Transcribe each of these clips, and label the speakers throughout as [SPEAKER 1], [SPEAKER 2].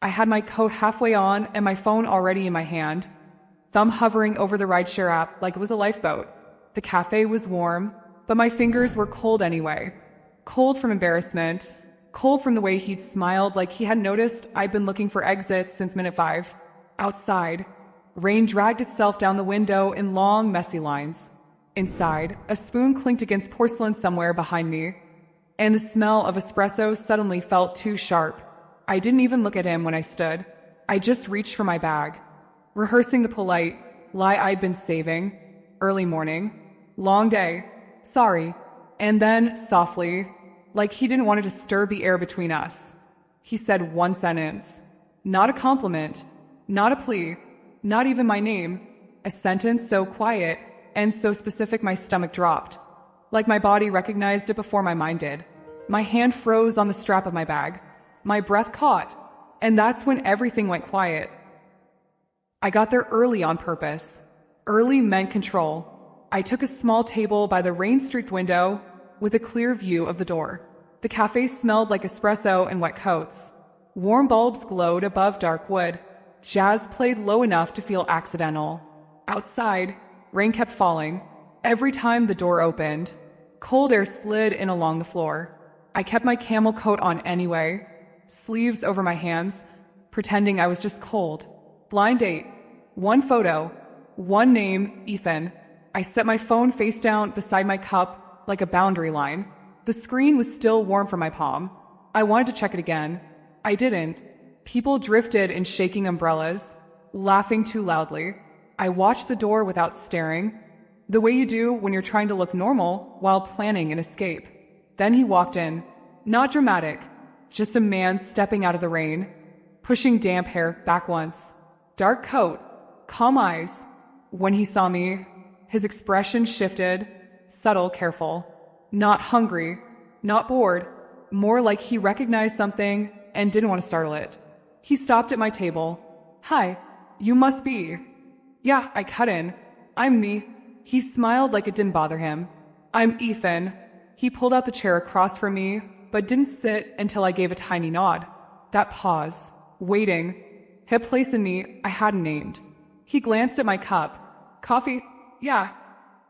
[SPEAKER 1] I had my coat halfway on and my phone already in my hand, thumb hovering over the rideshare app like it was a lifeboat. The cafe was warm, but my fingers were cold anyway. Cold from embarrassment, cold from the way he'd smiled like he had noticed I'd been looking for exits since minute 5. Outside, rain dragged itself down the window in long, messy lines. Inside, a spoon clinked against porcelain somewhere behind me, and the smell of espresso suddenly felt too sharp. I didn't even look at him when I stood. I just reached for my bag, rehearsing the polite lie I'd been saving. Early morning, long day, sorry. And then, softly, like he didn't want to disturb the air between us, he said one sentence. Not a compliment, not a plea, not even my name. A sentence so quiet and so specific my stomach dropped, like my body recognized it before my mind did. My hand froze on the strap of my bag. My breath caught, and that's when everything went quiet. I got there early on purpose. Early meant control. I took a small table by the rain-streaked window with a clear view of the door. The cafe smelled like espresso and wet coats. Warm bulbs glowed above dark wood. Jazz played low enough to feel accidental. Outside, rain kept falling. Every time the door opened, cold air slid in along the floor. I kept my camel coat on anyway, sleeves over my hands, pretending I was just cold. Blind date. One photo. One name, Ethan. I set my phone face down beside my cup like a boundary line. The screen was still warm from my palm. I wanted to check it again. I didn't. People drifted in shaking umbrellas, laughing too loudly. I watched the door without staring, the way you do when you're trying to look normal while planning an escape. Then he walked in. Not dramatic, just a man stepping out of the rain, pushing damp hair back once. Dark coat, calm eyes. When he saw me, his expression shifted, subtle, careful. Not hungry, not bored, more like he recognized something and didn't want to startle it. He stopped at my table. Hi, you must be. Yeah, I cut in. I'm me. He smiled like it didn't bother him. I'm Ethan. He pulled out the chair across from me, but didn't sit until I gave a tiny nod. That pause, waiting, hit a place in me I hadn't named. He glanced at my cup. Coffee? Yeah.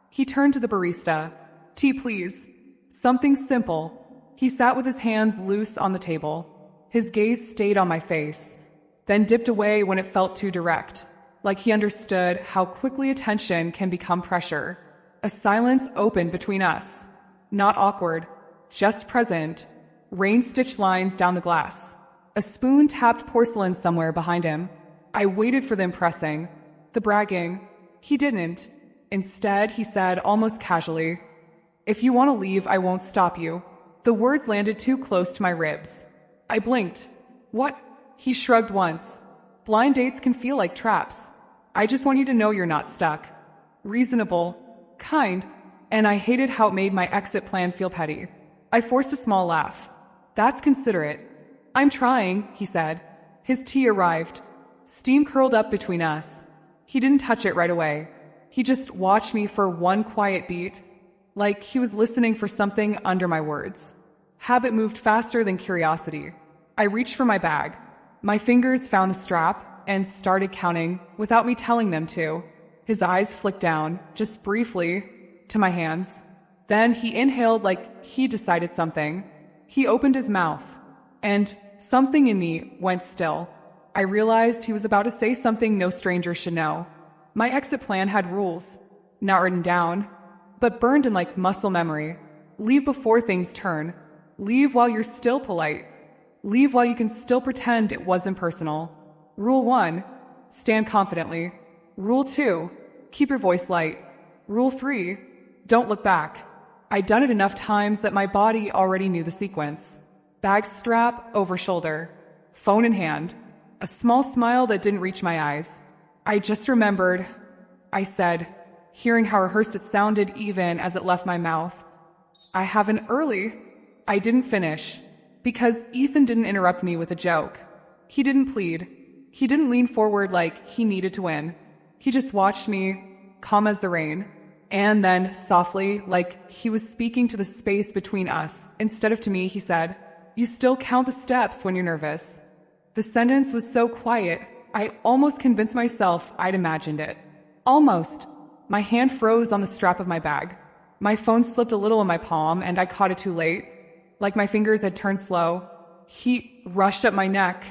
[SPEAKER 1] He turned to the barista. Tea, please. Something simple. He sat with his hands loose on the table. His gaze stayed on my face, then dipped away when it felt too direct, like he understood how quickly attention can become pressure. A silence opened between us. Not awkward, just present. Rain-stitched lines down the glass. A spoon tapped porcelain somewhere behind him. I waited for the impressing, the bragging. He didn't. Instead, he said almost casually, "If you want to leave, I won't stop you." The words landed too close to my ribs. I blinked. What? He shrugged once. Blind dates can feel like traps. I just want you to know you're not stuck. Reasonable. Kind. And I hated how it made my exit plan feel petty. I forced a small laugh. That's considerate. I'm trying, he said. His tea arrived. Steam curled up between us. He didn't touch it right away. He just watched me for one quiet beat, like he was listening for something under my words. Habit moved faster than curiosity. I reached for my bag. My fingers found the strap and started counting without me telling them to. His eyes flicked down, just briefly, to my hands. Then he inhaled like he decided something. He opened his mouth, and something in me went still. I realized he was about to say something no stranger should know. My exit plan had rules, not written down, but burned in like muscle memory. Leave before things turn. Leave while you're still polite. Leave while you can still pretend it wasn't personal. Rule 1, stand confidently. Rule 2, keep your voice light. Rule 3, don't look back. I'd done it enough times that my body already knew the sequence. Bag strap over shoulder, phone in hand, a small smile that didn't reach my eyes. I just remembered, I said, hearing how rehearsed it sounded even as it left my mouth. I have an early. I didn't finish, because Ethan didn't interrupt me with a joke. He didn't plead. He didn't lean forward like he needed to win. He just watched me, calm as the rain, and then, softly, like he was speaking to the space between us, instead of to me, he said, "You still count the steps when you're nervous." The sentence was so quiet, I almost convinced myself I'd imagined it. Almost. My hand froze on the strap of my bag. My phone slipped a little in my palm, and I caught it too late. Like my fingers had turned slow. Heat rushed up my neck,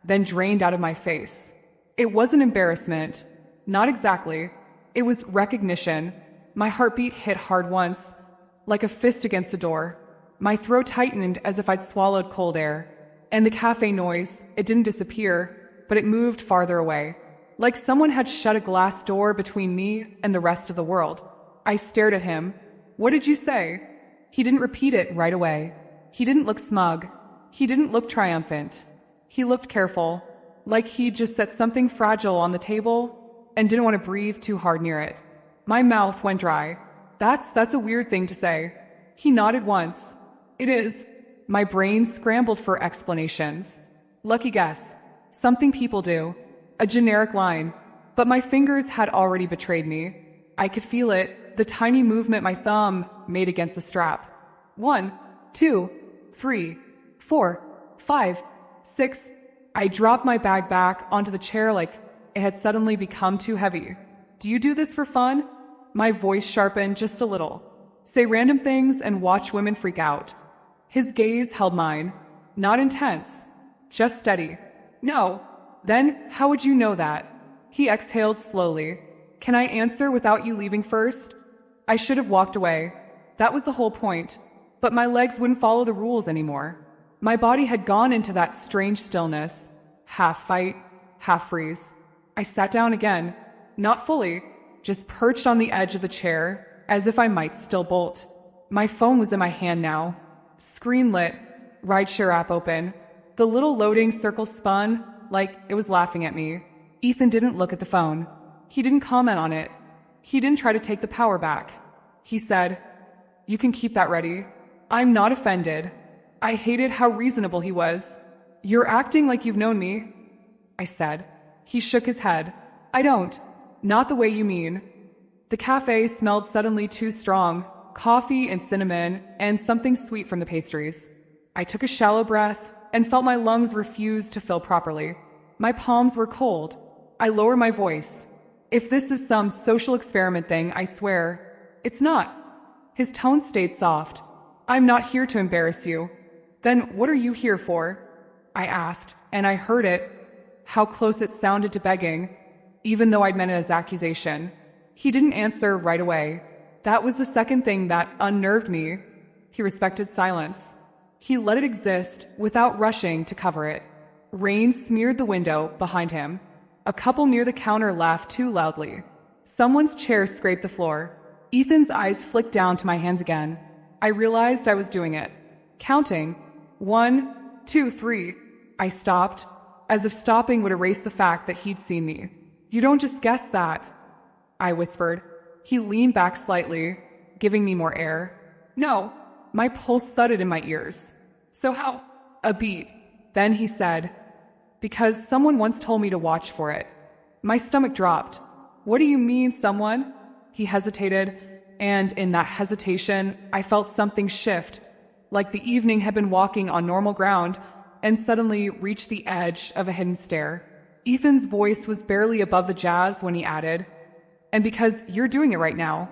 [SPEAKER 1] then drained out of my face. It wasn't embarrassment. Not exactly. It was recognition. My heartbeat hit hard once, like a fist against a door. My throat tightened as if I'd swallowed cold air. And the cafe noise, it didn't disappear, but it moved farther away. Like someone had shut a glass door between me and the rest of the world. I stared at him. What did you say? He didn't repeat it right away. He didn't look smug. He didn't look triumphant. He looked careful, like he'd just set something fragile on the table and didn't want to breathe too hard near it. My mouth went dry. That's a weird thing to say. He nodded once. It is. My brain scrambled for explanations. Lucky guess. Something people do. A generic line. But my fingers had already betrayed me. I could feel it, the tiny movement my thumb made against the strap. 1, 2, 3, 4, 5, 6. I dropped my bag back onto the chair like it had suddenly become too heavy. Do you do this for fun? My voice sharpened just a little. Say random things and watch women freak out. His gaze held mine. Not intense. Just steady. No. Then how would you know that? He exhaled slowly. Can I answer without you leaving first? I should have walked away. That was the whole point. But my legs wouldn't follow the rules anymore. My body had gone into that strange stillness. Half fight, half freeze. I sat down again. Not fully, just perched on the edge of the chair, as if I might still bolt. My phone was in my hand now. Screen lit, rideshare app open. The little loading circle spun, like it was laughing at me. Ethan didn't look at the phone. He didn't comment on it. He didn't try to take the power back. He said, "You can keep that ready." I'm not offended. I hated how reasonable he was. "You're acting like you've known me," I said. He shook his head. "I don't. Not the way you mean." The cafe smelled suddenly too strong. Coffee and cinnamon and something sweet from the pastries. I took a shallow breath and felt my lungs refuse to fill properly. My palms were cold. I lowered my voice. "If this is some social experiment thing, I swear, it's not." His tone stayed soft. "I'm not here to embarrass you." "Then what are you here for?" I asked, and I heard it, how close it sounded to begging, even though I'd meant it as accusation. He didn't answer right away. That was the second thing that unnerved me. He respected silence. He let it exist without rushing to cover it. Rain smeared the window behind him. A couple near the counter laughed too loudly. Someone's chair scraped the floor. Ethan's eyes flicked down to my hands again. I realized I was doing it. Counting. 1, 2, 3. I stopped, as if stopping would erase the fact that he'd seen me. "You don't just guess that," I whispered. He leaned back slightly, giving me more air. "No." My pulse thudded in my ears. "So how?" A beat. Then he said, "Because someone once told me to watch for it." My stomach dropped. "What do you mean, someone?" He hesitated, and in that hesitation, I felt something shift, like the evening had been walking on normal ground and suddenly reached the edge of a hidden stair. Ethan's voice was barely above the jazz when he added, "And because you're doing it right now."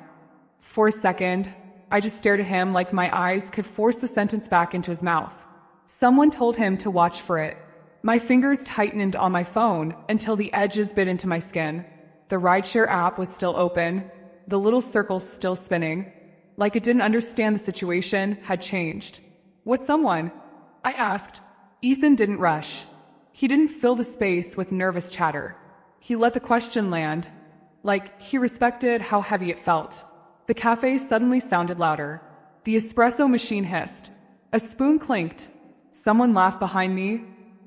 [SPEAKER 1] For a second, I just stared at him like my eyes could force the sentence back into his mouth. Someone told him to watch for it. My fingers tightened on my phone until the edges bit into my skin. The rideshare app was still open, the little circle still spinning. Like it didn't understand the situation had changed. "What someone?" I asked. Ethan didn't rush. He didn't fill the space with nervous chatter. He let the question land, like he respected how heavy it felt. The cafe suddenly sounded louder. The espresso machine hissed. A spoon clinked. Someone laughed behind me,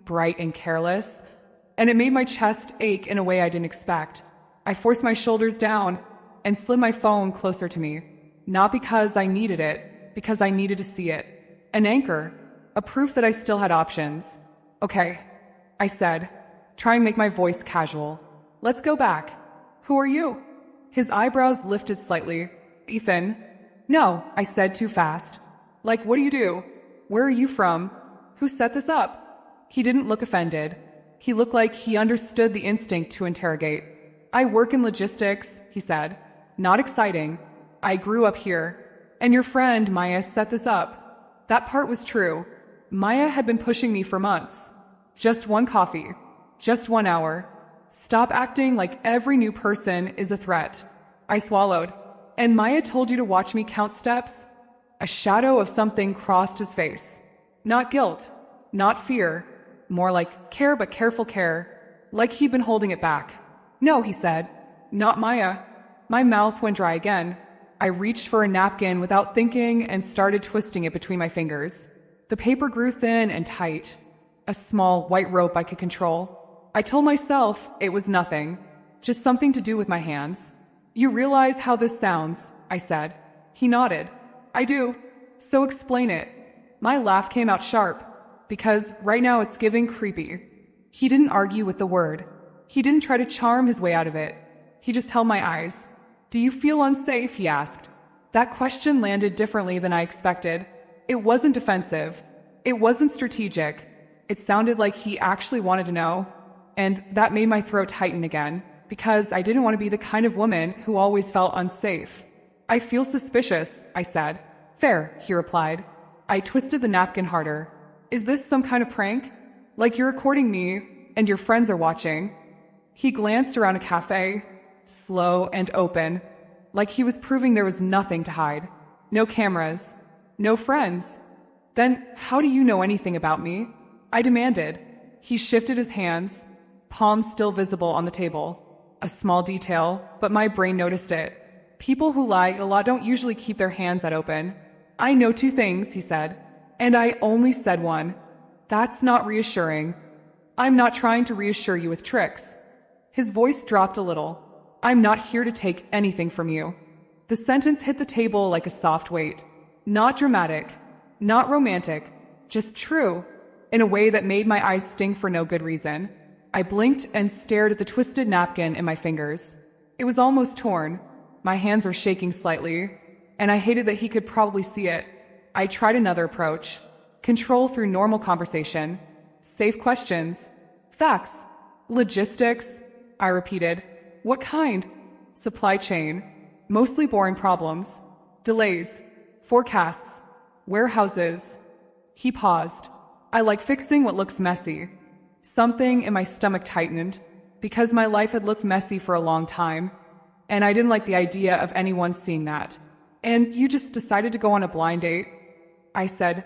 [SPEAKER 1] bright and careless, and it made my chest ache in a way I didn't expect. I forced my shoulders down and slid my phone closer to me. Not because I needed it, because I needed to see it. An anchor, a proof that I still had options. "Okay," I said, trying to make my voice casual. "Let's go back." "Who are you?" His eyebrows lifted slightly. "Ethan." "No," I said too fast. "Like, what do you do? Where are you from? Who set this up?" He didn't look offended. He looked like he understood the instinct to interrogate. I work in logistics, he said. Not exciting. I grew up here. And your friend, Maya, set this up. That part was true. Maya had been pushing me for months. Just one coffee. Just 1 hour. Stop acting like every new person is a threat. I swallowed. And Maya told you to watch me count steps? A shadow of something crossed his face. Not guilt. Not fear. More like care, but careful care. Like he'd been holding it back. No, he said. Not Maya. My mouth went dry again. I reached for a napkin without thinking and started twisting it between my fingers. The paper grew thin and tight. A small white rope I could control. I told myself it was nothing. Just something to do with my hands. You realize how this sounds, I said. He nodded. I do. So explain it. My laugh came out sharp. Because right now it's giving creepy. He didn't argue with the word. He didn't try to charm his way out of it. He just held my eyes. Do you feel unsafe? He asked. That question landed differently than I expected. It wasn't defensive. It wasn't strategic. It sounded like he actually wanted to know. And that made my throat tighten again, because I didn't want to be the kind of woman who always felt unsafe. I feel suspicious, I said. Fair, he replied. I twisted the napkin harder. Is this some kind of prank? Like you're recording me, and your friends are watching? He glanced around a cafe, slow and open, like he was proving there was nothing to hide. No cameras, no friends. Then how do you know anything about me? I demanded. He shifted his hands, palms still visible on the table. A small detail, but my brain noticed it. People who lie a lot don't usually keep their hands that open. I know 2 things, he said, and I only said one. That's not reassuring. I'm not trying to reassure you with tricks. His voice dropped a little. I'm not here to take anything from you. The sentence hit the table like a soft weight. Not dramatic, not romantic, just true, in a way that made my eyes sting for no good reason. I blinked and stared at the twisted napkin in my fingers. It was almost torn. My hands were shaking slightly, and I hated that he could probably see it. I tried another approach. Control through normal conversation. Safe questions. Facts. Logistics. I repeated. What kind? Supply chain. Mostly boring problems. Delays. Forecasts. Warehouses. He paused. I like fixing what looks messy. Something in my stomach tightened, because my life had looked messy for a long time, and I didn't like the idea of anyone seeing that. And you just decided to go on a blind date? I said,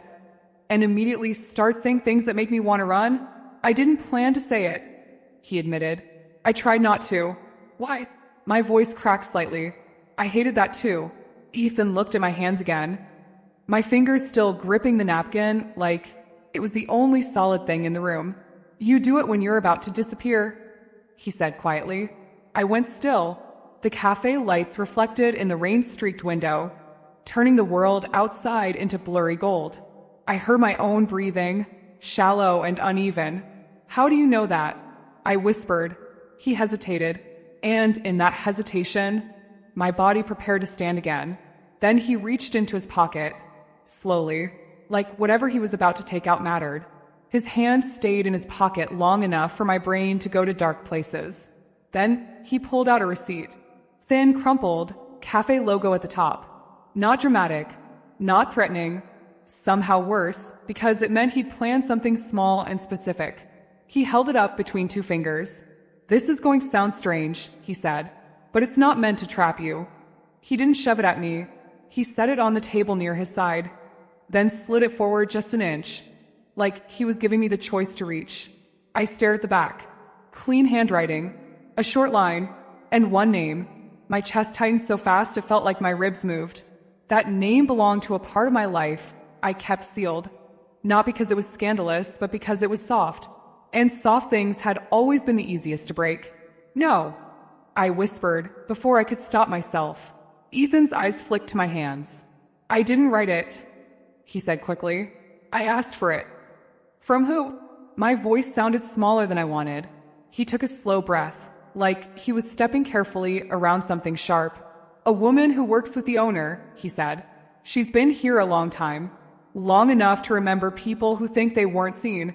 [SPEAKER 1] and immediately start saying things that make me want to run? I didn't plan to say it, he admitted. I tried not to. Why? My voice cracked slightly. I hated that too. Ethan looked at my hands again. My fingers still gripping the napkin like it was the only solid thing in the room. You do it when you're about to disappear, he said quietly. I went still. The cafe lights reflected in the rain-streaked window, turning the world outside into blurry gold. I heard my own breathing, shallow and uneven. How do you know that? I whispered. He hesitated, and in that hesitation, my body prepared to stand again. Then he reached into his pocket, slowly, like whatever he was about to take out mattered. His hand stayed in his pocket long enough for my brain to go to dark places. Then he pulled out a receipt. Thin, crumpled, cafe logo at the top. Not dramatic, not threatening, somehow worse, because it meant he'd planned something small and specific. He held it up between 2 fingers. This is going to sound strange, he said, but it's not meant to trap you. He didn't shove it at me. He set it on the table near his side, then slid it forward just an inch, like he was giving me the choice to reach. I stared at the back. Clean handwriting, a short line, and one name. My chest tightened so fast it felt like my ribs moved. That name belonged to a part of my life I kept sealed. Not because it was scandalous, but because it was soft. And soft things had always been the easiest to break. No, I whispered before I could stop myself. Ethan's eyes flicked to my hands. I didn't write it, he said quickly. I asked for it. From who? My voice sounded smaller than I wanted. He took a slow breath, like he was stepping carefully around something sharp. A woman who works with the owner, he said. She's been here a long time. Long enough to remember people who think they weren't seen.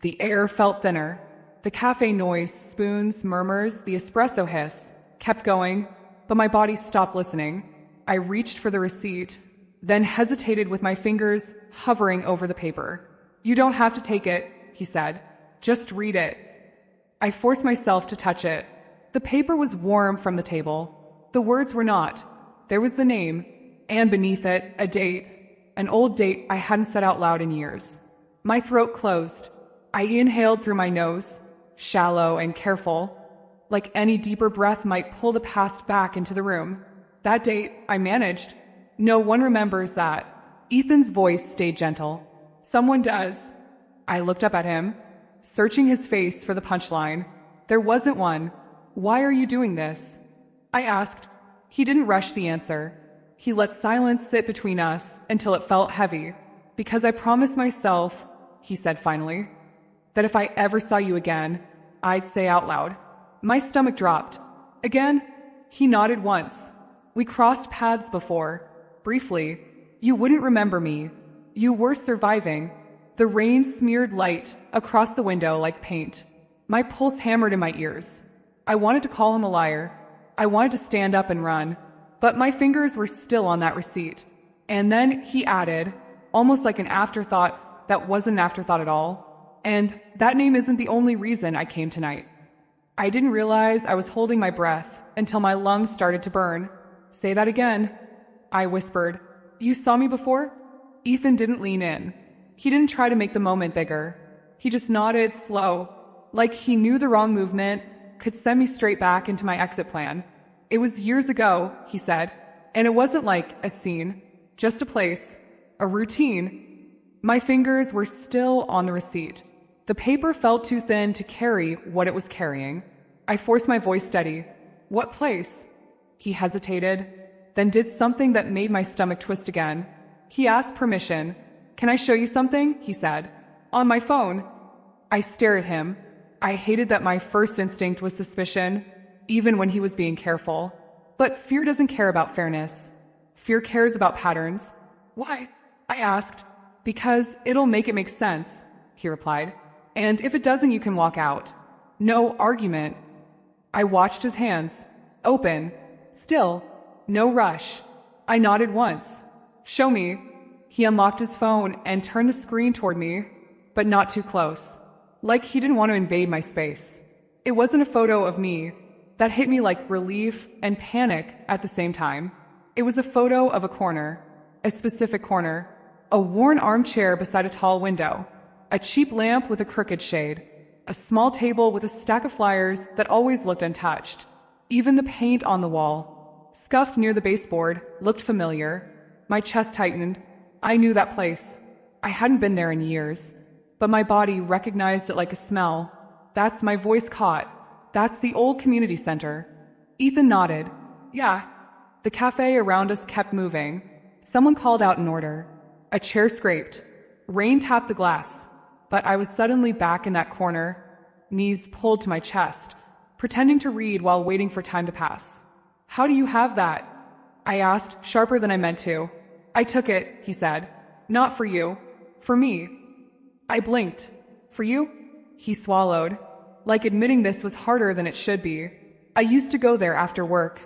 [SPEAKER 1] The air felt thinner. The cafe noise, spoons, murmurs, the espresso hiss, kept going, but my body stopped listening. I reached for the receipt, then hesitated with my fingers hovering over the paper. "You don't have to take it," he said. "Just read it." I forced myself to touch it. The paper was warm from the table. The words were not. There was the name, and beneath it, a date, an old date I hadn't said out loud in years. My throat closed. I inhaled through my nose, shallow and careful, like any deeper breath might pull the past back into the room. That date, I managed. No one remembers that. Ethan's voice stayed gentle. "Someone does." I looked up at him, searching his face for the punchline. There wasn't one. "Why are you doing this?" I asked. He didn't rush the answer. He let silence sit between us until it felt heavy. "Because I promised myself," he said finally, "that if I ever saw you again, I'd say out loud." My stomach dropped. "Again?" He nodded once. "We crossed paths before. Briefly. You wouldn't remember me. You were surviving." The rain smeared light across the window like paint. My pulse hammered in my ears. I wanted to call him a liar. I wanted to stand up and run. But my fingers were still on that receipt. And then he added, almost like an afterthought that wasn't an afterthought at all, "And that name isn't the only reason I came tonight." I didn't realize I was holding my breath until my lungs started to burn. "Say that again," I whispered. "You saw me before?" Ethan didn't lean in. He didn't try to make the moment bigger. He just nodded slow, like he knew the wrong movement could send me straight back into my exit plan. "It was years ago," he said, "and it wasn't like a scene, just a place, a routine." My fingers were still on the receipt. The paper felt too thin to carry what it was carrying. I forced my voice steady. "What place?" He hesitated, then did something that made my stomach twist again. He asked permission. "Can I show you something?" he said. "On my phone." I stared at him. I hated that my first instinct was suspicion, even when he was being careful. But fear doesn't care about fairness. Fear cares about patterns. "Why?" I asked. "Because it'll make it make sense," he replied. "And if it doesn't, you can walk out." No argument. I watched his hands. Open. Still. No rush. I nodded once. "Show me." He unlocked his phone and turned the screen toward me, but not too close. Like he didn't want to invade my space. It wasn't a photo of me. That hit me like relief and panic at the same time. It was a photo of a corner. A specific corner. A worn armchair beside a tall window. A cheap lamp with a crooked shade. A small table with a stack of flyers that always looked untouched. Even the paint on the wall, scuffed near the baseboard, looked familiar. My chest tightened. I knew that place. I hadn't been there in years, but my body recognized it like a smell. That's my voice caught. That's the old community center. Ethan nodded. "Yeah." The cafe around us kept moving. Someone called out an order. A chair scraped. Rain tapped the glass. But I was suddenly back in that corner, knees pulled to my chest, pretending to read while waiting for time to pass. "How do you have that?" I asked, sharper than I meant to. "I took it," he said. "Not for you. For me." I blinked. "For you?" He swallowed, like admitting this was harder than it should be. I used to go there after work.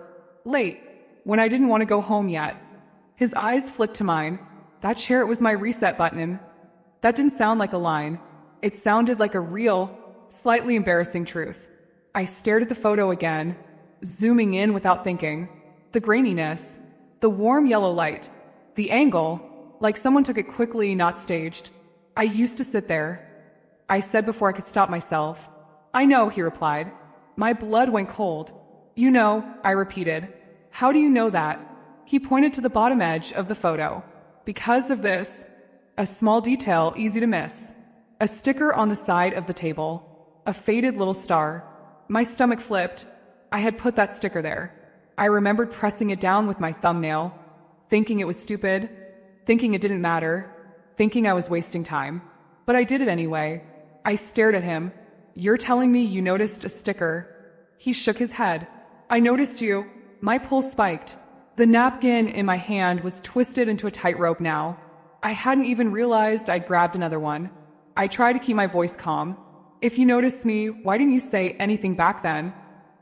[SPEAKER 1] Late. When I didn't want to go home yet. His eyes flicked to mine. That chair was my reset button. That didn't sound like a line. It sounded like a real, slightly embarrassing truth. I stared at the photo again, zooming in without thinking. The graininess, the warm yellow light, the angle, like someone took it quickly, not staged. "I used to sit there," I said before I could stop myself. "I know," he replied. My blood went cold. "You know," I repeated. "How do you know that?" He pointed to the bottom edge of the photo. "Because of this." A small detail easy to miss. A sticker on the side of the table. A faded little star. My stomach flipped. I had put that sticker there. I remembered pressing it down with my thumbnail, thinking it was stupid, thinking it didn't matter, thinking I was wasting time. But I did it anyway. I stared at him. "You're telling me you noticed a sticker?" He shook his head. "I noticed you." My pulse spiked. The napkin in my hand was twisted into a tightrope now. I hadn't even realized I'd grabbed another one. I tried to keep my voice calm. If you noticed me, why didn't you say anything back then?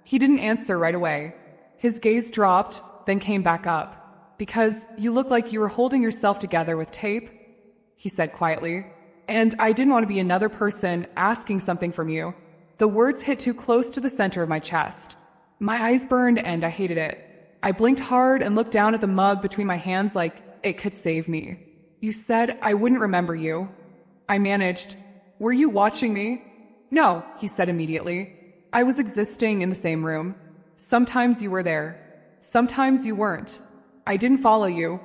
[SPEAKER 1] He didn't answer right away. His gaze dropped, then came back up. Because you look like you were holding yourself together with tape, he said quietly. And I didn't want to be another person asking something from you. The words hit too close to the center of my chest. My eyes burned and I hated it. I blinked hard and looked down at the mug between my hands like it could save me. You said I wouldn't remember you. I managed. Were you watching me? No, he said immediately. I was existing in the same room. Sometimes you were there. Sometimes you weren't. I didn't follow you.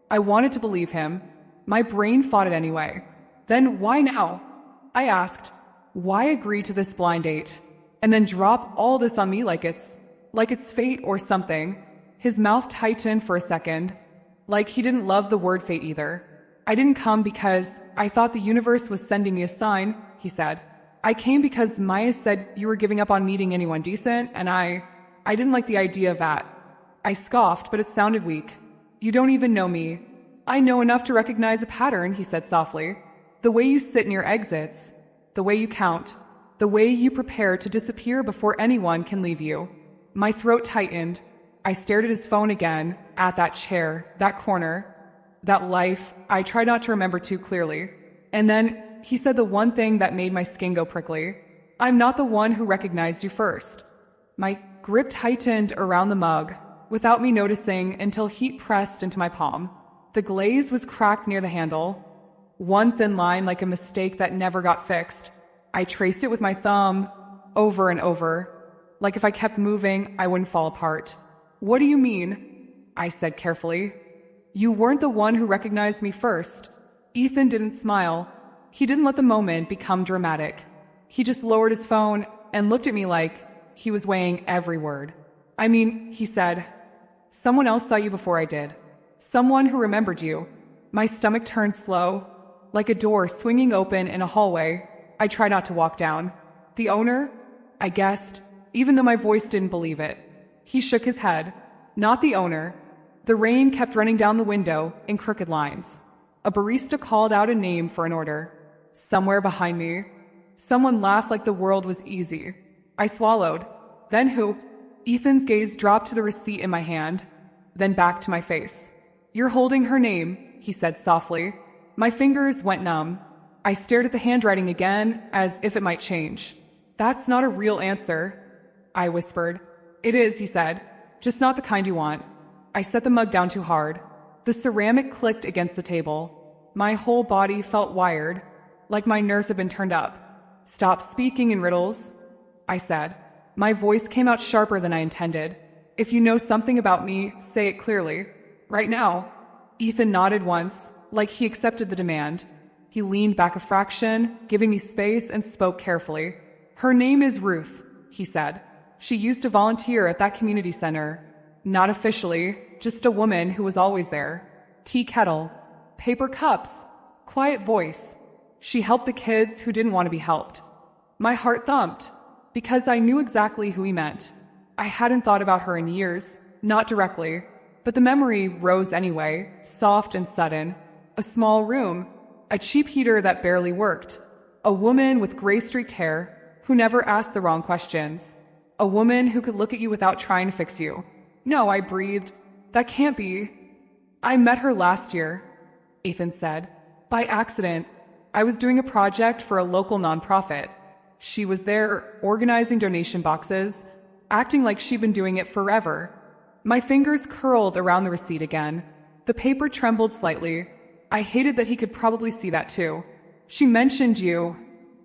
[SPEAKER 1] I wanted to believe him. My brain fought it anyway. Then why now? I asked. Why agree to this blind date? And then drop all this on me like it's fate or something. His mouth tightened for a second. Like he didn't love the word fate either. I didn't come because I thought the universe was sending me a sign, he said. I came because Maya said you were giving up on meeting anyone decent, and I didn't like the idea of that. I scoffed, but it sounded weak. You don't even know me. I know enough to recognize a pattern, he said softly. The way you sit near exits, the way you count, the way you prepare to disappear before anyone can leave you. My throat tightened. I stared at his phone again, at that chair, that corner, that life I tried not to remember too clearly. And then he said the one thing that made my skin go prickly. I'm not the one who recognized you first. My grip tightened around the mug, without me noticing until heat pressed into my palm. The glaze was cracked near the handle. One thin line like a mistake that never got fixed. I traced it with my thumb, over and over. Like if I kept moving, I wouldn't fall apart. What do you mean? I said carefully. You weren't the one who recognized me first. Ethan didn't smile. He didn't let the moment become dramatic. He just lowered his phone and looked at me like he was weighing every word. I mean, he said, someone else saw you before I did. Someone who remembered you. My stomach turned slow, like a door swinging open in a hallway. I tried not to walk down. The owner? I guessed, even though my voice didn't believe it. He shook his head. Not the owner. The rain kept running down the window in crooked lines. A barista called out a name for an order. Somewhere behind me. Someone laughed like the world was easy. I swallowed. Then who? Ethan's gaze dropped to the receipt in my hand, then back to my face. You're holding her name, he said softly. My fingers went numb. I stared at the handwriting again, as if it might change. That's not a real answer, I whispered. It is, he said, just not the kind you want. I set the mug down too hard. The ceramic clicked against the table. My whole body felt wired, like my nerves had been turned up. Stop speaking in riddles, I said. My voice came out sharper than I intended. If you know something about me, say it clearly. Right now. Ethan nodded once, like he accepted the demand. He leaned back a fraction, giving me space, and spoke carefully. Her name is Ruth, he said. She used to volunteer at that community center. Not officially, just a woman who was always there. Tea kettle, paper cups, quiet voice. She helped the kids who didn't want to be helped. My heart thumped, because I knew exactly who he meant. I hadn't thought about her in years, not directly, but the memory rose anyway, soft and sudden. A small room, a cheap heater that barely worked, a woman with gray-streaked hair who never asked the wrong questions, a woman who could look at you without trying to fix you. No, I breathed. That can't be. I met her last year, Ethan said. By accident. I was doing a project for a local nonprofit. She was there organizing donation boxes, acting like she'd been doing it forever. My fingers curled around the receipt again. The paper trembled slightly. I hated that he could probably see that too. She mentioned you,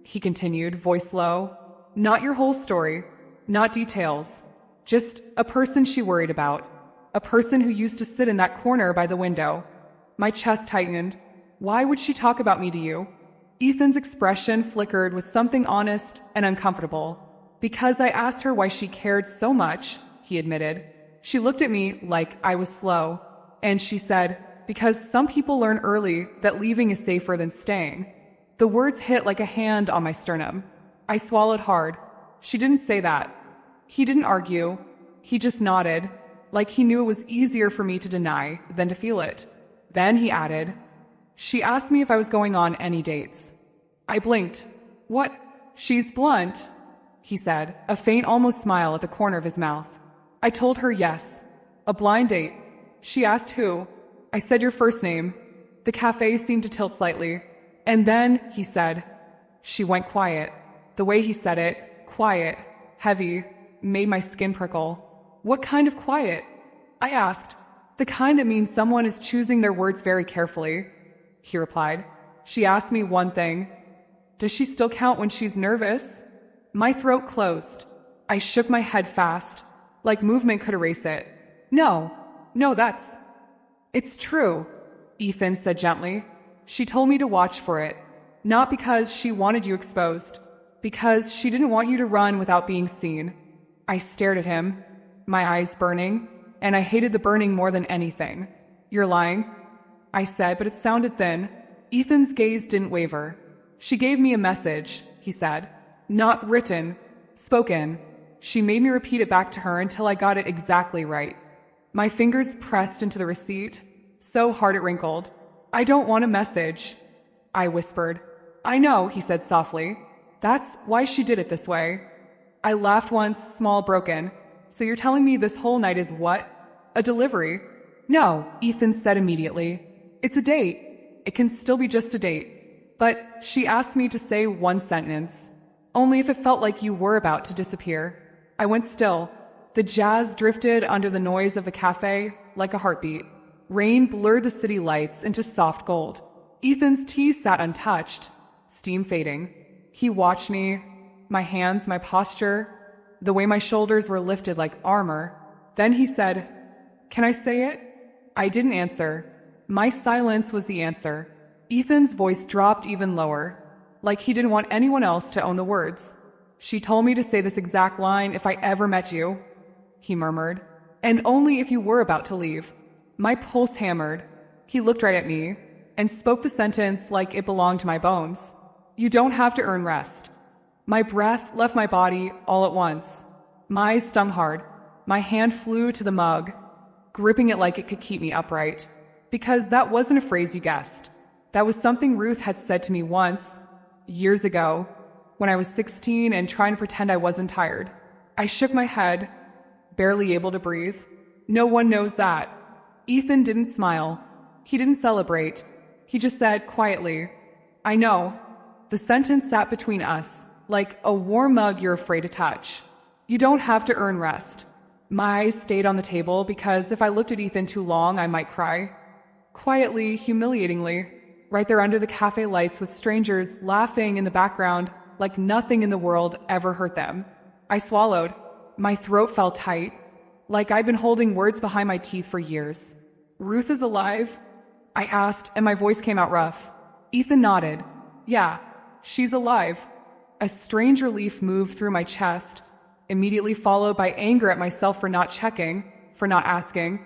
[SPEAKER 1] he continued, voice low. Not your whole story, not details. Just a person she worried about. A person who used to sit in that corner by the window. My chest tightened. Why would she talk about me to you? Ethan's expression flickered with something honest and uncomfortable. Because I asked her why she cared so much, he admitted. She looked at me like I was slow. And she said, because some people learn early that leaving is safer than staying. The words hit like a hand on my sternum. I swallowed hard. She didn't say that. He didn't argue. He just nodded, like he knew it was easier for me to deny than to feel it. Then he added, she asked me if I was going on any dates. I blinked. What? She's blunt, he said, a faint almost smile at the corner of his mouth. I told her yes. A blind date. She asked who. I said your first name. The cafe seemed to tilt slightly. And then, he said. She went quiet. The way he said it, quiet, heavy, made my skin prickle. What kind of quiet? I asked. The kind that means someone is choosing their words very carefully, he replied. She asked me one thing. Does she still count when she's nervous? My throat closed. I shook my head fast, like movement could erase it. No, it's true, Ethan said gently. She told me to watch for it. Not because she wanted you exposed, because she didn't want you to run without being seen. I stared at him, my eyes burning, and I hated the burning more than anything. You're lying, I said, but it sounded thin. Ethan's gaze didn't waver. She gave me a message, he said. Not written, spoken. She made me repeat it back to her until I got it exactly right. My fingers pressed into the receipt, so hard it wrinkled. I don't want a message, I whispered. I know, he said softly. That's why she did it this way. I laughed once, small, broken. So you're telling me this whole night is what? A delivery? No, Ethan said immediately. It's a date. It can still be just a date. But she asked me to say one sentence. Only if it felt like you were about to disappear. I went still. The jazz drifted under the noise of the cafe like a heartbeat. Rain blurred the city lights into soft gold. Ethan's tea sat untouched, steam fading. He watched me, my hands, my posture, the way my shoulders were lifted like armor. Then he said, Can I say it? I didn't answer. My silence was the answer. Ethan's voice dropped even lower, like he didn't want anyone else to own the words. She told me to say this exact line if I ever met you, he murmured, and only if you were about to leave. My pulse hammered. He looked right at me and spoke the sentence like it belonged to my bones. You don't have to earn rest. My breath left my body all at once. My eyes stung hard. My hand flew to the mug, gripping it like it could keep me upright. Because that wasn't a phrase you guessed. That was something Ruth had said to me once, years ago, when I was 16 and trying to pretend I wasn't tired. I shook my head, barely able to breathe. No one knows that. Ethan didn't smile. He didn't celebrate. He just said quietly, I know. The sentence sat between us, like a warm mug you're afraid to touch. You don't have to earn rest. My eyes stayed on the table because if I looked at Ethan too long, I might cry. Quietly, humiliatingly, right there under the cafe lights with strangers laughing in the background like nothing in the world ever hurt them. I swallowed. My throat felt tight, like I'd been holding words behind my teeth for years. Ruth is alive? I asked, and my voice came out rough. Ethan nodded. Yeah, she's alive. A strange relief moved through my chest, immediately followed by anger at myself for not checking, for not asking,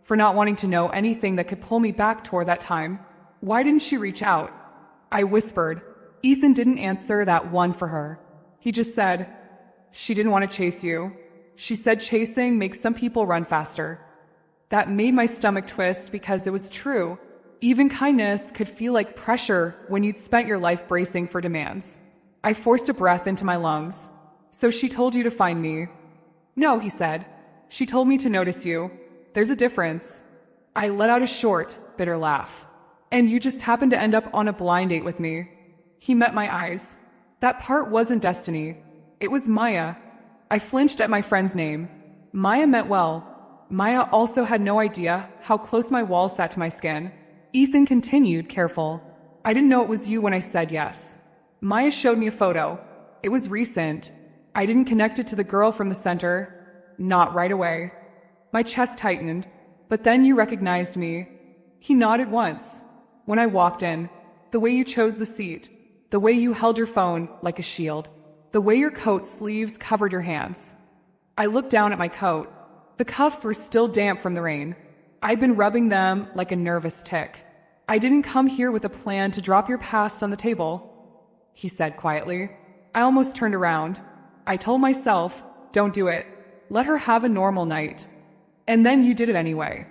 [SPEAKER 1] for not wanting to know anything that could pull me back toward that time. Why didn't she reach out? I whispered. Ethan didn't answer that one for her. He just said, She didn't want to chase you. She said chasing makes some people run faster. That made my stomach twist because it was true. Even kindness could feel like pressure when you'd spent your life bracing for demands. I forced a breath into my lungs. So she told you to find me? No, he said. She told me to notice you. There's a difference. I let out a short, bitter laugh. And you just happened to end up on a blind date with me. He met my eyes. That part wasn't destiny. It was Maya. I flinched at my friend's name. Maya meant well. Maya also had no idea how close my walls sat to my skin. Ethan continued, careful. I didn't know it was you when I said yes. Maya showed me a photo. It was recent. I didn't connect it to the girl from the center. Not right away. My chest tightened, but then you recognized me. He nodded once. When I walked in, the way you chose the seat, the way you held your phone like a shield, the way your coat sleeves covered your hands. I looked down at my coat. The cuffs were still damp from the rain. I'd been rubbing them like a nervous tick. I didn't come here with a plan to drop your past on the table, he said quietly. I almost turned around. I told myself, don't do it. Let her have a normal night. And then you did it anyway.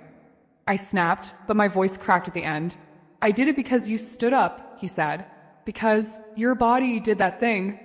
[SPEAKER 1] I snapped, but my voice cracked at the end. I did it because you stood up, he said. Because your body did that thing.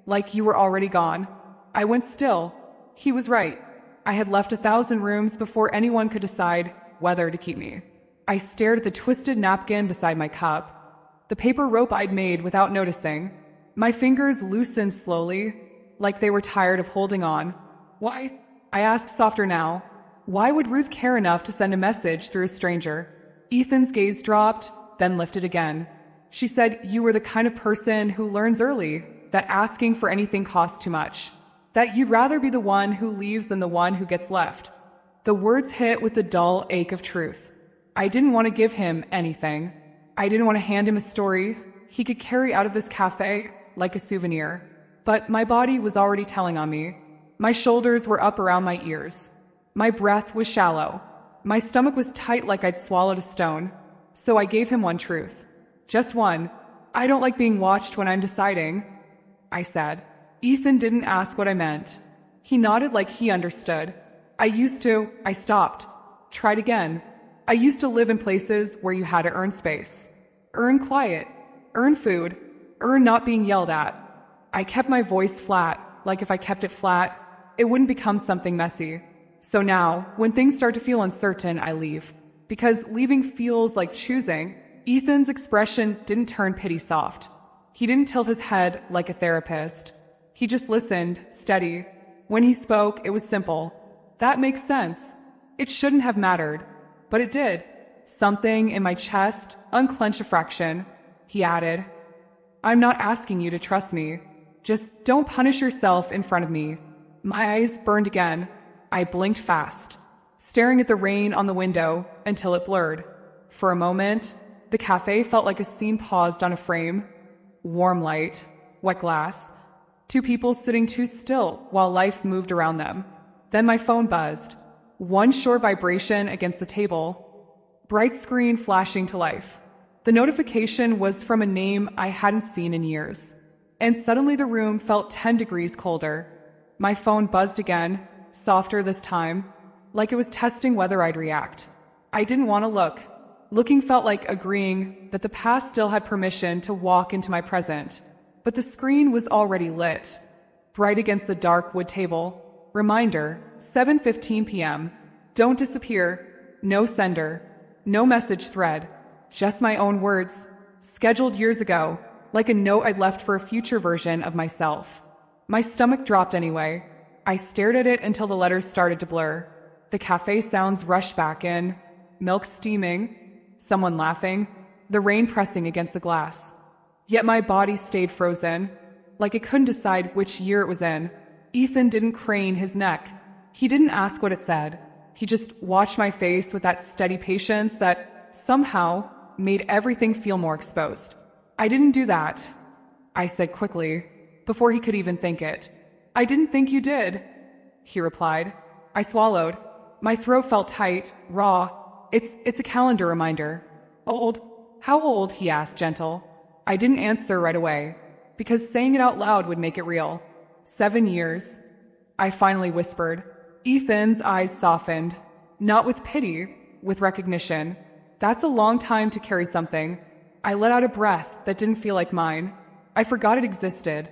[SPEAKER 1] like you were already gone. I went still. He was right. I had left 1,000 rooms before anyone could decide whether to keep me. I stared at the twisted napkin beside my cup, the paper rope I'd made without noticing. My fingers loosened slowly, like they were tired of holding on. Why? I asked softer now. Why would Ruth care enough to send a message through a stranger? Ethan's gaze dropped, then lifted again. She said you were the kind of person who learns early that asking for anything costs too much, that you'd rather be the one who leaves than the one who gets left. The words hit with the dull ache of truth. I didn't want to give him anything. I didn't want to hand him a story he could carry out of this cafe like a souvenir. But my body was already telling on me. My shoulders were up around my ears. My breath was shallow. My stomach was tight like I'd swallowed a stone. So I gave him one truth. Just one. I don't like being watched when I'm deciding, I said. Ethan didn't ask what I meant. He nodded like he understood. I stopped. Tried again. I used to live in places where you had to earn space. Earn quiet. Earn food. Earn not being yelled at. I kept my voice flat, like if I kept it flat, it wouldn't become something messy. So now, when things start to feel uncertain, I leave. Because leaving feels like choosing. Ethan's expression didn't turn pity soft. He didn't tilt his head like a therapist. He just listened, steady. When he spoke, it was simple. That makes sense. It shouldn't have mattered. But it did. Something in my chest unclenched a fraction. He added, I'm not asking you to trust me. Just don't punish yourself in front of me. My eyes burned again. I blinked fast, staring at the rain on the window until it blurred. For a moment, the cafe felt like a scene paused on a frame. Warm light, wet glass, two people sitting too still while life moved around them. Then my phone buzzed. One short vibration against the table. Bright screen flashing to life. The notification was from a name I hadn't seen in years. And suddenly the room felt 10 degrees colder. My phone buzzed again, softer this time, like it was testing whether I'd react. I didn't want to look. Looking felt like agreeing that the past still had permission to walk into my present. But the screen was already lit, bright against the dark wood table. Reminder, 7:15 p.m. Don't disappear. No sender. No message thread. Just my own words, scheduled years ago, like a note I'd left for a future version of myself. My stomach dropped anyway. I stared at it until the letters started to blur. The cafe sounds rushed back in. Milk steaming. Someone laughing. The rain pressing against the glass. Yet my body stayed frozen, like it couldn't decide which year it was in. Ethan didn't crane his neck. He didn't ask what it said. He just watched my face with that steady patience that somehow made everything feel more exposed. I didn't do that, I said quickly, before he could even think it. I didn't think you did, he replied. I swallowed. My throat felt tight, raw. It's a calendar reminder. Old? How old? He asked, gentle. I didn't answer right away, because saying it out loud would make it real. 7 years, I finally whispered. Ethan's eyes softened, not with pity, with recognition. That's a long time to carry something. I let out a breath that didn't feel like mine. I forgot it existed.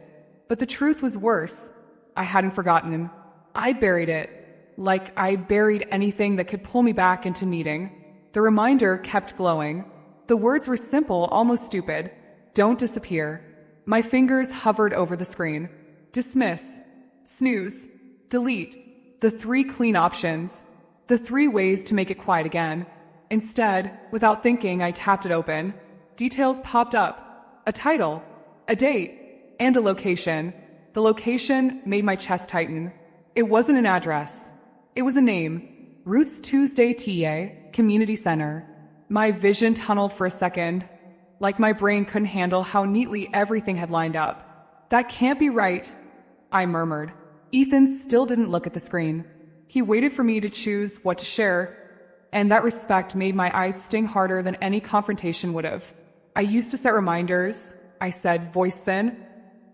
[SPEAKER 1] But the truth was worse. I hadn't forgotten. I buried it, like I buried anything that could pull me back into meeting. The reminder kept glowing. The words were simple, almost stupid. Don't disappear. My fingers hovered over the screen. Dismiss. Snooze. Delete. The 3 clean options. The 3 ways to make it quiet again. Instead, without thinking, I tapped it open. Details popped up. A title. A date. And a location. The location made my chest tighten. It wasn't an address. It was a name. Ruth's Tuesday TA, Community Center. My vision tunneled for a second, like my brain couldn't handle how neatly everything had lined up. That can't be right, I murmured. Ethan still didn't look at the screen. He waited for me to choose what to share, and that respect made my eyes sting harder than any confrontation would have. I used to set reminders, I said, voice thin,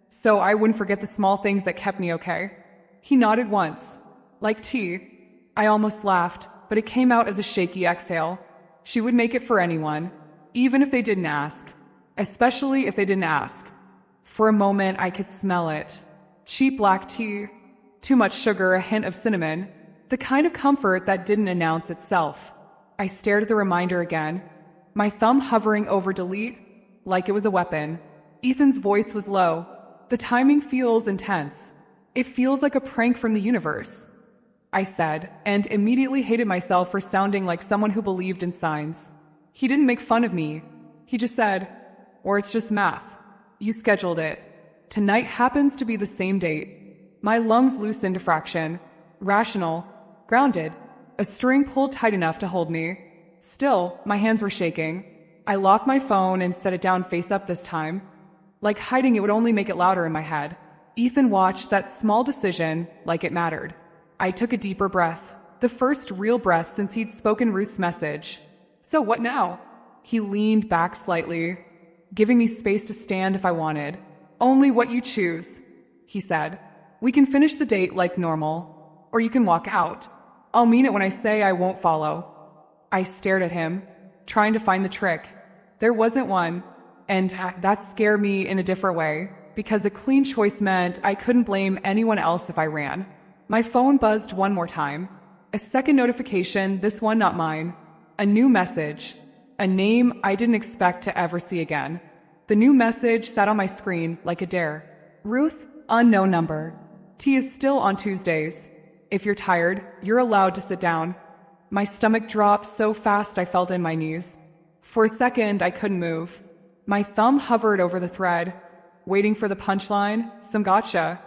[SPEAKER 1] so I wouldn't forget the small things that kept me okay. He nodded once, like tea. I almost laughed, but it came out as a shaky exhale. She would make it for anyone, even if they didn't ask. Especially if they didn't ask. For a moment, I could smell it. Cheap black tea, too much sugar, a hint of cinnamon, the kind of comfort that didn't announce itself. I stared at the reminder again, my thumb hovering over delete like it was a weapon. Ethan's voice was low. The timing feels intense. It feels like a prank from the universe, I said, and immediately hated myself for sounding like someone who believed in signs. He didn't make fun of me. He just said, or it's just math. You scheduled it. Tonight happens to be the same date. My lungs loosened a fraction. Rational. Grounded. A string pulled tight enough to hold me. Still, my hands were shaking. I locked my phone and set it down face up this time. Like hiding it would only make it louder in my head. Ethan watched that small decision like it mattered. I took a deeper breath. The first real breath since he'd spoken Ruth's message. So what now? He leaned back slightly, giving me space to stand if I wanted. Only what you choose, he said. We can finish the date like normal, or you can walk out. I'll mean it when I say I won't follow. I stared at him, trying to find the trick. There wasn't one, and that scared me in a different way, because a clean choice meant I couldn't blame anyone else if I ran. My phone buzzed one more time. A second notification, this one not mine. A new message. A name I didn't expect to ever see again. The new message sat on my screen like a dare. Ruth, unknown number. Tea is still on Tuesdays. If you're tired, you're allowed to sit down. My stomach dropped so fast I felt in my knees. For a second, I couldn't move. My thumb hovered over the thread, waiting for the punchline, some gotcha,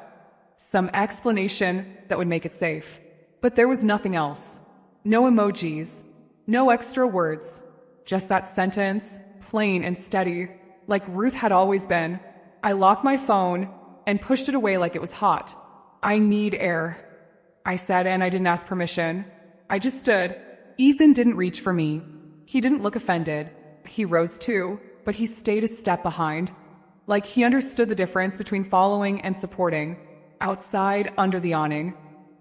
[SPEAKER 1] some explanation that would make it safe. But there was nothing else. No emojis, no extra words, just that sentence, plain and steady, like Ruth had always been. I locked my phone and pushed it away like it was hot. I need air, I said, and I didn't ask permission. I just stood. Ethan didn't reach for me. He didn't look offended. He rose too, but he stayed a step behind. Like he understood the difference between following and supporting. Outside, under the awning,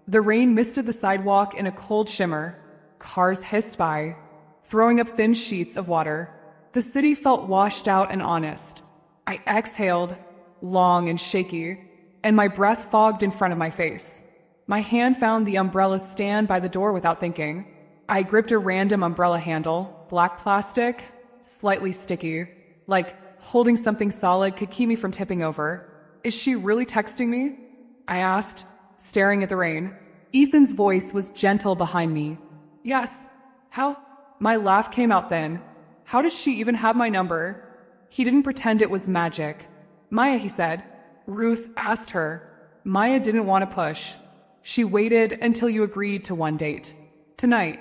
[SPEAKER 1] the rain misted the sidewalk in a cold shimmer. Cars hissed by, throwing up thin sheets of water. The city felt washed out and honest. I exhaled, long and shaky, and my breath fogged in front of my face. My hand found the umbrella stand by the door without thinking. I gripped a random umbrella handle, black plastic, slightly sticky, like holding something solid could keep me from tipping over. Is she really texting me? I asked, staring at the rain. Ethan's voice was gentle behind me. Yes. How? My laugh came out then. How does she even have my number? He didn't pretend it was magic. Maya, he said. Ruth asked her. Maya didn't want to push. She waited until you agreed to one date. Tonight.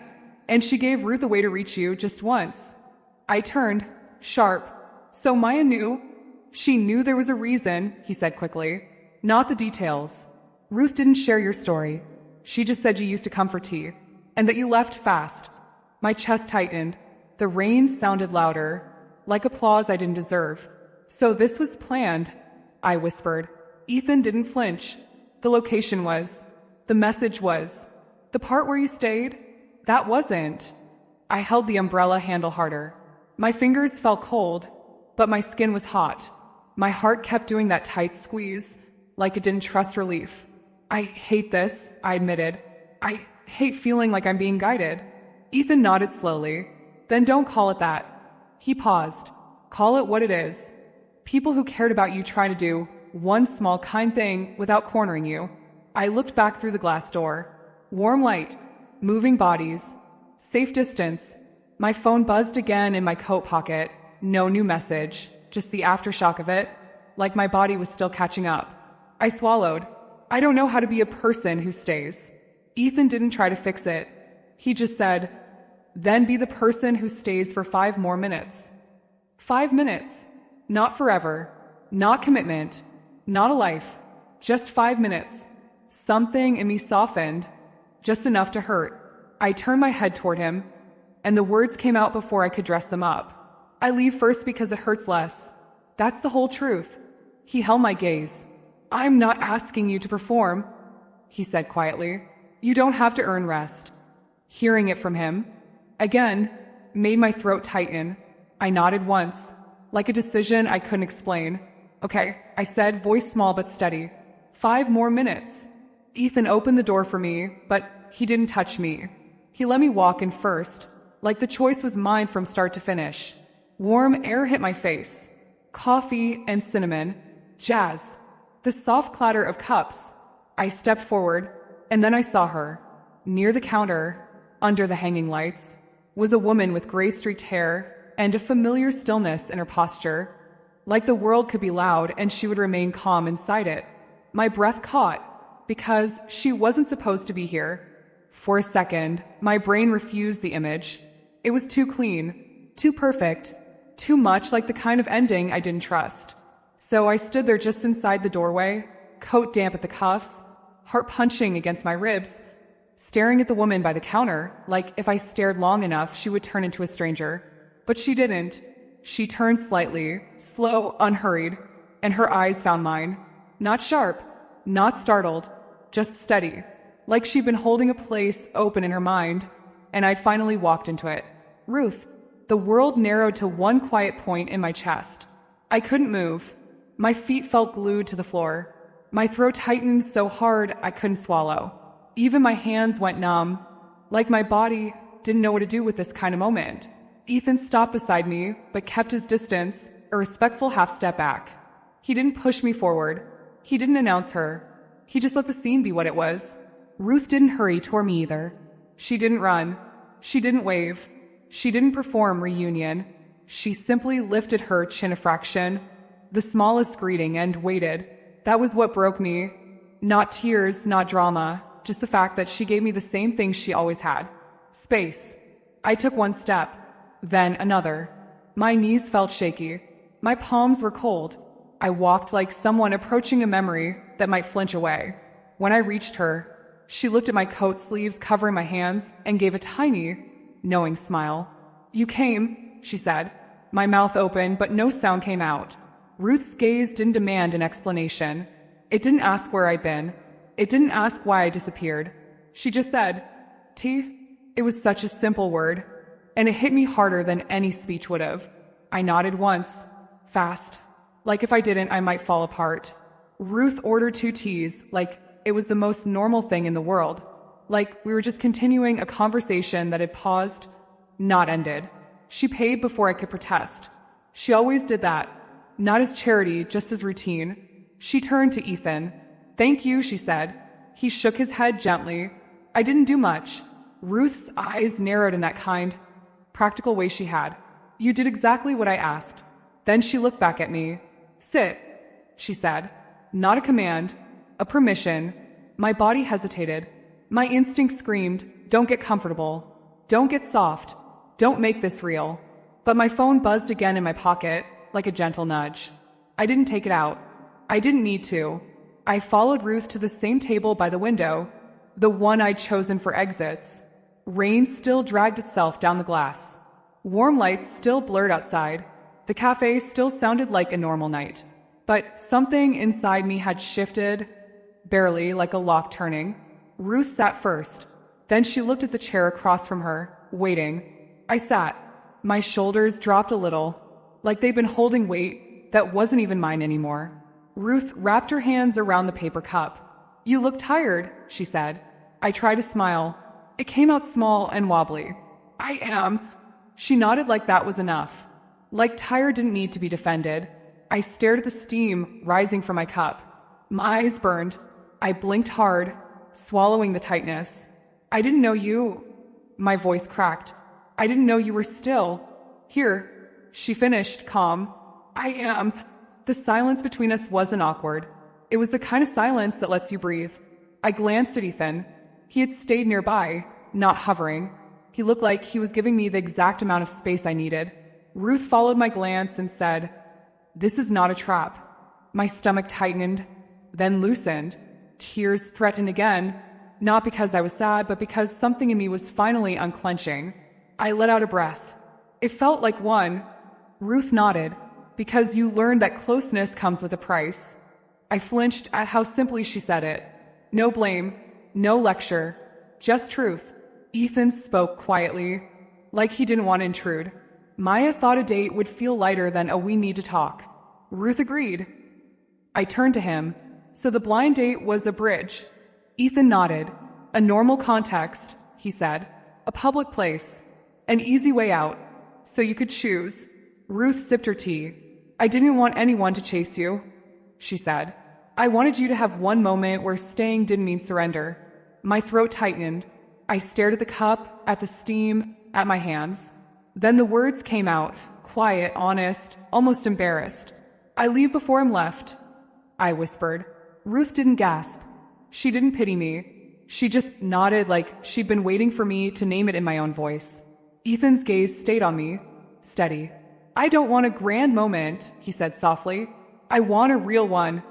[SPEAKER 1] And she gave Ruth a way to reach you just once. I turned, sharp. So Maya knew? She knew there was a reason, he said quickly. Not the details. Ruth didn't share your story. She just said you used to come for tea. And that you left fast. My chest tightened. The rain sounded louder, like applause I didn't deserve. So this was planned, I whispered. Ethan didn't flinch. The location was. The message was. The part where you stayed? That wasn't. I held the umbrella handle harder. My fingers felt cold, but my skin was hot. My heart kept doing that tight squeeze, like it didn't trust relief. I hate this, I admitted. I hate feeling like I'm being guided. Ethan nodded slowly. Then don't call it that. He paused. Call it what it is. People who cared about you try to do one small kind thing without cornering you. I looked back through the glass door. Warm light, moving bodies, safe distance. My phone buzzed again in my coat pocket. No new message, just the aftershock of it, like my body was still catching up. I swallowed. I don't know how to be a person who stays. Ethan didn't try to fix it. He just said, then be the person who stays for 5 more minutes. 5 minutes. Not forever. Not commitment. Not a life. Just 5 minutes. Something in me softened. Just enough to hurt. I turned my head toward him, and the words came out before I could dress them up. I leave first because it hurts less. That's the whole truth. He held my gaze. I'm not asking you to perform, he said quietly. You don't have to earn rest. Hearing it from him, again, made my throat tighten. I nodded once, like a decision I couldn't explain. Okay, I said, voice small but steady. 5 more minutes. Ethan opened the door for me, but he didn't touch me. He let me walk in first, like the choice was mine from start to finish. Warm air hit my face. Coffee and cinnamon. Jazz. The soft clatter of cups. I stepped forward, and then I saw her. Near the counter, under the hanging lights, was a woman with gray-streaked hair and a familiar stillness in her posture, like the world could be loud and she would remain calm inside it. My breath caught, because she wasn't supposed to be here. For a second, my brain refused the image. It was too clean, too perfect, too much like the kind of ending I didn't trust. So I stood there just inside the doorway, coat damp at the cuffs, heart punching against my ribs, staring at the woman by the counter, like if I stared long enough she would turn into a stranger. But she didn't. She turned slightly, slow, unhurried, and her eyes found mine. Not sharp, not startled, just steady, like she'd been holding a place open in her mind, and I'd finally walked into it. Ruth. The world narrowed to one quiet point in my chest. I couldn't move. My feet felt glued to the floor. My throat tightened so hard I couldn't swallow. Even my hands went numb, like my body didn't know what to do with this kind of moment. Ethan stopped beside me, but kept his distance, a respectful half-step back. He didn't push me forward. He didn't announce her. He just let the scene be what it was. Ruth didn't hurry toward me either. She didn't run. She didn't wave. She didn't perform reunion. She simply lifted her chin a fraction, the smallest greeting, and waited. That was what broke me. Not tears, not drama, just the fact that she gave me the same thing she always had. Space. I took one step, then another. My knees felt shaky. My palms were cold. I walked like someone approaching a memory that might flinch away. When I reached her, she looked at my coat sleeves covering my hands and gave a tiny, knowing smile. "You came," she said. My mouth opened, but no sound came out. Ruth's gaze didn't demand an explanation. It didn't ask where I'd been. It didn't ask why I disappeared. She just said, "T." It was such a simple word, and it hit me harder than any speech would have. I nodded once, fast, like if I didn't, I might fall apart. Ruth ordered 2 teas, like it was the most normal thing in the world. Like we were just continuing a conversation that had paused, not ended. She paid before I could protest. She always did that. Not as charity, just as routine. She turned to Ethan. "Thank you," she said. He shook his head gently. I didn't do much. Ruth's eyes narrowed in that kind, practical way she had. "You did exactly what I asked." Then she looked back at me. "Sit," she said. Not a command, a permission. My body hesitated. My instinct screamed, "Don't get comfortable. Don't get soft. Don't make this real." But my phone buzzed again in my pocket, like a gentle nudge. I didn't take it out. I didn't need to. I followed Ruth to the same table by the window, the one I'd chosen for exits. Rain still dragged itself down the glass. Warm lights still blurred outside. The cafe still sounded like a normal night. But something inside me had shifted, barely, like a lock turning. Ruth sat first. Then she looked at the chair across from her, waiting. I sat. My shoulders dropped a little, like they'd been holding weight that wasn't even mine anymore. Ruth wrapped her hands around the paper cup. "You look tired," she said. I tried to smile. It came out small and wobbly. "I am." She nodded like that was enough. Like tired didn't need to be defended. I stared at the steam rising from my cup. My eyes burned. I blinked hard, swallowing the tightness. "I didn't know you." My voice cracked. "I didn't know you were still." "Here," she finished, calm. "I am." The silence between us wasn't awkward. It was the kind of silence that lets you breathe. I glanced at Ethan. He had stayed nearby, not hovering. He looked like he was giving me the exact amount of space I needed. Ruth followed my glance and said, "This is not a trap." My stomach tightened, then loosened. Tears threatened again, not because I was sad, but because something in me was finally unclenching. I let out a breath. It felt like one. Ruth nodded. "Because you learned that closeness comes with a price." I flinched at how simply she said it. No blame, no lecture, just truth. Ethan spoke quietly, like he didn't want to intrude. Maya thought a date would feel lighter than a "we need to talk." Ruth agreed. I turned to him, So the blind date was a bridge. Ethan nodded. A normal context, he said. A public place. An easy way out. So you could choose. Ruth sipped her tea. I didn't want anyone to chase you, she said. I wanted you to have one moment where staying didn't mean surrender. My throat tightened. I stared at the cup, at the steam, at my hands. Then the words came out, quiet, honest, almost embarrassed. I leave before I'm left, I whispered. Ruth didn't gasp. She didn't pity me. She just nodded like she'd been waiting for me to name it in my own voice. Ethan's gaze stayed on me, steady. I don't want a grand moment, he said softly. I want a real one.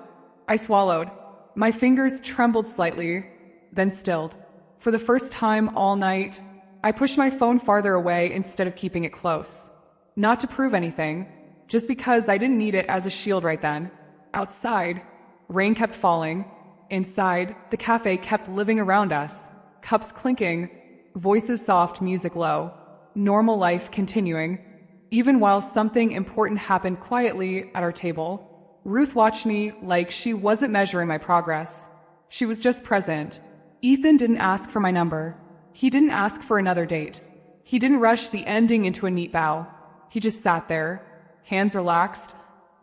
[SPEAKER 1] I swallowed. My fingers trembled slightly, then stilled. For the first time all night, I pushed my phone farther away instead of keeping it close. Not to prove anything, just because I didn't need it as a shield right then. Outside, rain kept falling. Inside, the cafe kept living around us, cups clinking, voices soft, music low. Normal life continuing. Even while something important happened quietly at our table, Ruth watched me like she wasn't measuring my progress. She was just present. Ethan didn't ask for my number. He didn't ask for another date. He didn't rush the ending into a neat bow. He just sat there, hands relaxed,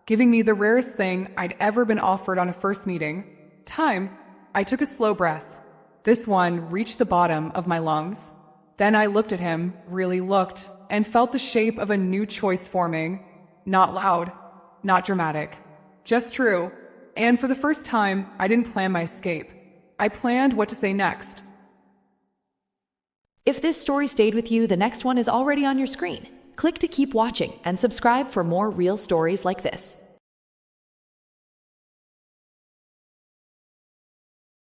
[SPEAKER 1] giving me the rarest thing I'd ever been offered on a first meeting. Time. I took a slow breath. This one reached the bottom of my lungs. Then I looked at him, really looked, and felt the shape of a new choice forming. Not loud, not dramatic, just true. And for the first time, I didn't plan my escape. I planned what to say next.
[SPEAKER 2] If this story stayed with you, the next one is already on your screen. Click to keep watching and subscribe for more real stories like this.